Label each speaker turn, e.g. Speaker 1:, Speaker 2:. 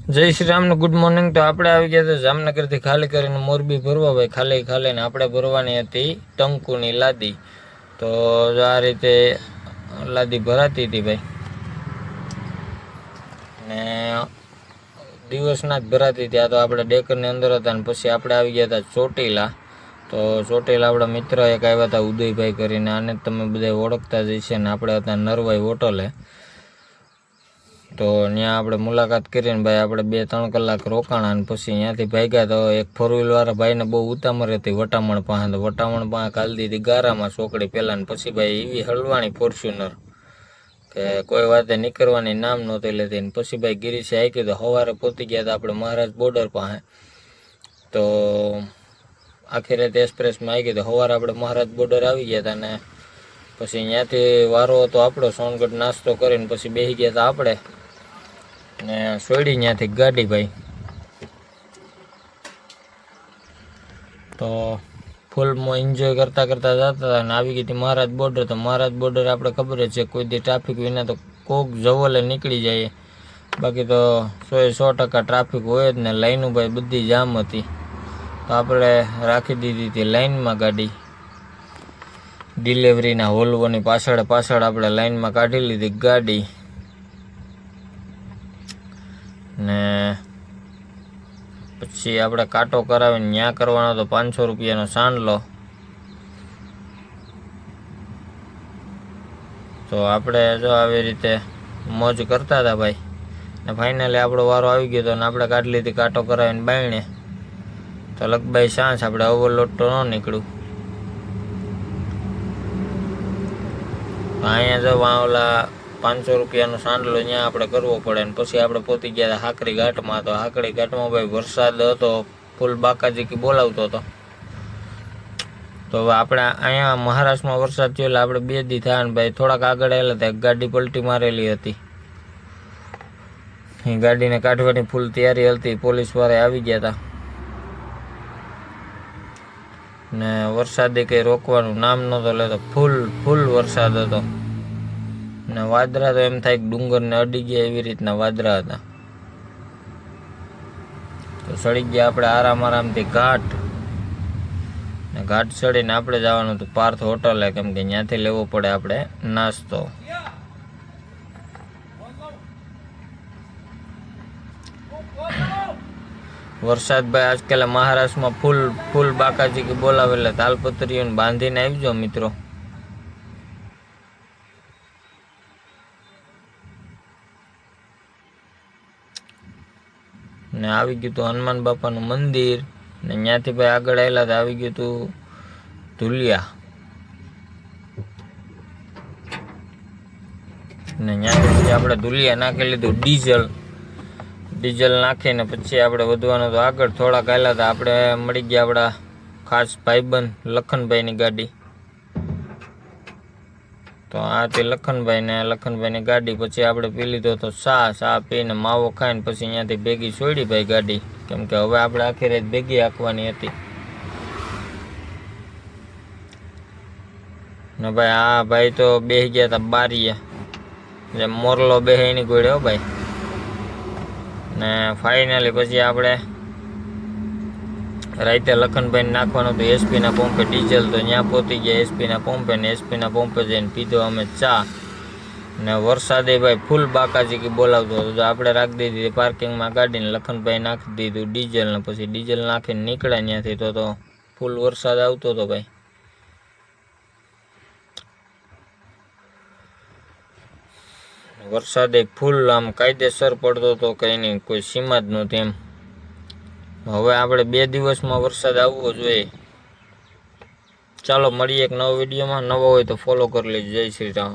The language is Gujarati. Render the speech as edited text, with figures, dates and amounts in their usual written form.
Speaker 1: જય શ્રી રામ ને ગુડ મોર્નિંગ। તો આપણે આવી ગયા હતા જામનગરથી ખાલી કરીને મોરબી ભરવા ભાઈ। ખાલીને આપણે ભરવાની હતી ટંકુની લાદી। તો આ રીતે લાદી ભરાતી હતી ભાઈ, ને દિવસના જ ભરાતી હતી। આ તો આપણે ડેકરની અંદર હતા ને પછી આપણે આવી ગયા હતા ચોટીલા। તો ચોટીલા આપણા મિત્ર એક આવ્યા હતા ઉદયભાઈ કરીને, આને તમે બધા ઓળખતા જ હશે ને। આપણે હતા નરવાઈ હોટલે, તો ત્યાં આપણે મુલાકાત કરીને ભાઈ આપણે 2-3 કલાક રોકાણા ને પછી ત્યાંથી ભાગ્યા। તો એક 4 વ્હીલવાળા ભાઈને બહુ ઉતામળ હતી વટામણ પાસે, તો વટામણ પાસે કાઢી દીધી ગારામાં ચોકડી પહેલાં ને પછી ભાઈ એવી હલવાણી ફોર્ચ્યુનર કે કોઈ વાતે નીકળવાની નામ નહોતી લેતી ને પછી ભાઈ ગિરીશે હાંકી તો સવારે પહોંચી ગયા હતા આપણે મહારાજ બોર્ડર પાસે। તો આખી રાત એક્સપ્રેસમાં આવી ગઈ તો સવારે આપણે મહારાજ બોર્ડર આવી ગયા હતા ને પછી ત્યાંથી વારો હતો આપણો સોનગઢ નાસ્તો કરીને પછી બેસી ગયા હતા આપણે ને સોયડી ત્યાંથી ગાડી ભાઈ। તો ફૂલમાં એન્જોય કરતા કરતા જતા હતા અને આવી ગઈ હતી મહારાજ બોર્ડર। તો મહારાજ બોર્ડર આપણે ખબર જ છે કોઈ દી ટ્રાફિક વિના તો કોક જવલે નીકળી જાય, બાકી તો 100% ટ્રાફિક હોય જ ને। લાઈનો ભાઈ બધી જામ હતી, તો આપણે રાખી દીધી હતી લાઈનમાં ગાડી। ડિલિવરીના હોલવોની પાછળ આપણે લાઈનમાં કાઢી લીધી ગાડી ને પછી આપણે કાંટો કરાવીને ત્યાં કરવાનો તો 500 રૂપિયાનો સાંડલો। તો આપણે જો આવી રીતે મોજ કરતા હતા ભાઈ ને ફાઇનલી આપણો વારો આવી ગયો હતો ને આપણે કાઢી લીધી કાંટો કરાવીને બાયણે। તો લગભાઈ સાંજ આપણે ઓવરલોડ તો ન નીકળ્યું। અહીંયા જો ઓલા 500 રૂપિયાનો સાંડલો ત્યાં આપણે કરવો પડે ને પછી આપણે પહોંચી ગયા હતા હાકરી ઘાટમાં। તો હાકરી ઘાટમાં ભાઈ વરસાદ હતો, ફૂલ બાકાજી બોલાવતો હતો। તો હવે આપણે અહીંયા મહારાષ્ટ્રમાં વરસાદ થયો એટલે આપણે 2 દી થયા ને ભાઈ થોડાક આગળ આવેલા હતા, ગાડી પલટી મારેલી હતી, એ ગાડીને કાઢવાની ફૂલ તૈયારી હતી, પોલીસવાળા આવી ગયા હતા ને વરસાદે કંઈ રોકવાનું નામ નહોતો લેતો, ફૂલ વરસાદ હતો ને વાદળા તો એમ થાય કે ડુંગરને અડી ગયા એવી રીતના વાદળા હતા। તો ચડી ગયા આપણે આરામથી ઘાટ ને ઘાટ ચડીને આપણે જવાનું હતું પાર્થ હોટલે, કેમ કે ત્યાંથી લેવો પડે આપણે નાસ્તો। વરસાદ ભાઈ આજકાલ મહારાષ્ટ્રમાં ફૂલ બાકાજી કે બોલાવે એટલે તાલપત્રીઓને બાંધીને આવજો મિત્રો। ને આવી ગયું હતું હનુમાન બાપાનું મંદિર ને ત્યાંથી ભાઈ આગળ આવેલા તો આવી ગયું હતું ધુલિયા ને ત્યાંથી પછી આપણે ધુલિયા નાખી લીધું ડીઝલ નાખીને પછી આપણે વધવાનું તો આગળ થોડાક આવેલા હતા આપણે મળી ગયા આપણા ખાસ ભાઈબંધ લખનભાઈની ગાડી। તો આ તે લખનભાઈની ગાડી પછી આપણે પી લીધો તો ચા પીને માવો ખાઈને પછી અહીંયાથી ભેગી છોડી ભાઈ ગાડી, કેમ કે હવે આપણે આખી રાત ભેગી આંકવાની હતી ને ભાઈ આ ભાઈ તો બેસી ગયા હતા બારીએ, જે મોરલો બેસે એની ગોળે હો ભાઈ। ને ફાઇનલી પછી આપણે રાતે લખનભાઈને નાખવાનું હતું એસપીના પંપે ડીઝલ, તો ત્યાં પહોંચી ગયા એસપીના પંપે ને એસપીના પંપે જઈને પીધો અમે ચા ને વરસાદે ભાઈ ફૂલ બાકાજી કે બોલાવતો હતો, તો આપણે રાખી દીધી પાર્કિંગમાં ગાડીને લખનભાઈ નાખી દીધું ડીઝલ ને પછી ડીઝલ નાખીને નીકળ્યા ત્યાંથી। તો ફૂલ વરસાદ આવતો હતો ભાઈ, વરસાદે ફૂલ આમ કાયદેસર પડતો હતો, કંઈ નહીં કોઈ સીમા જ નહોતી એમ। હવે આપણે 2 દિવસમાં વરસાદ આવવો જોઈએ। ચાલો મળીએ એક નવો વિડીયોમાં, નવો હોય તો ફોલો કરી લેજો। જય શ્રી રામ।